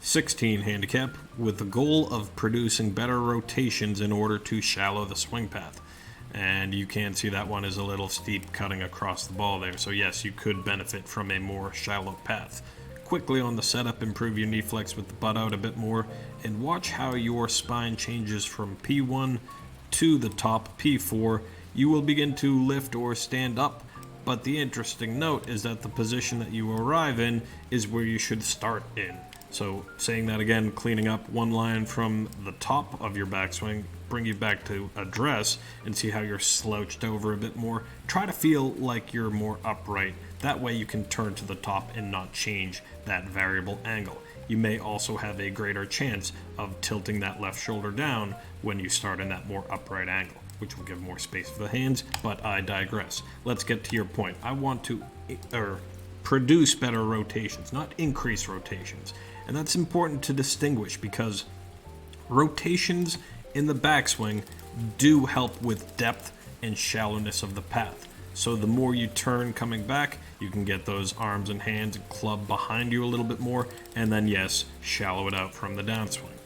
16 handicap, with the goal of producing better rotations in order to shallow the swing path. And you can see that one is a little steep cutting across the ball there. So yes, you could benefit from a more shallow path. Quickly on the setup, improve your knee flex with the butt out a bit more, and watch how your spine changes from P1 to the top P4. You will begin to lift or stand up, but the interesting note is that the position that you arrive in is where you should start in. So saying that again, cleaning up one line from the top of your backswing, bring you back to address and see how you're slouched over a bit more. Try to feel like you're more upright. That way you can turn to the top and not change that variable angle. You may also have a greater chance of tilting that left shoulder down when you start in that more upright angle, which will give more space for the hands, but I digress. Let's get to your point. I want to produce better rotations, not increase rotations. And that's important to distinguish because rotations in the backswing do help with depth and shallowness of the path. So the more you turn coming back, you can get those arms and hands and club behind you a little bit more, and then yes, shallow it out from the downswing.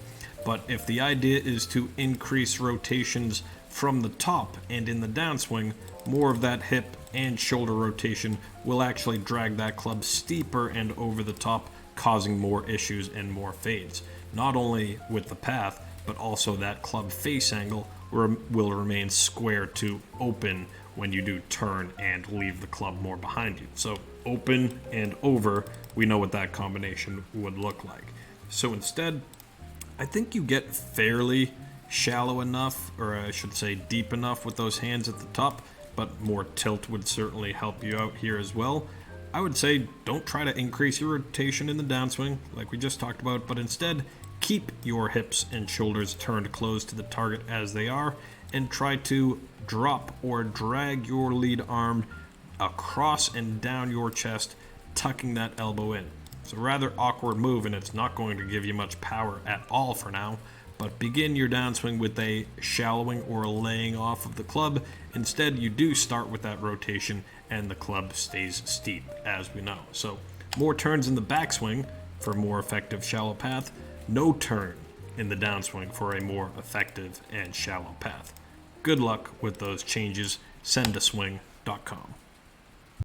But if the idea is to increase rotations from the top and in the downswing, more of that hip and shoulder rotation will actually drag that club steeper and over the top, causing more issues and more fades. Not only with the path, but also that club face angle will remain square to open when you do turn and leave the club more behind you. So open and over, we know what that combination would look like. So instead, I think you get fairly shallow enough, or I should say deep enough with those hands at the top, but more tilt would certainly help you out here as well. I would say don't try to increase your rotation in the downswing like we just talked about, but instead keep your hips and shoulders turned close to the target as they are, and try to drop or drag your lead arm across and down your chest, tucking that elbow in. It's a rather awkward move and it's not going to give you much power at all for now, but begin your downswing with a shallowing or a laying off of the club. Instead, you do start with that rotation and the club stays steep, as we know. So more turns in the backswing for a more effective shallow path, no turn in the downswing for a more effective and shallow path. Good luck with those changes. Sendaswing.com.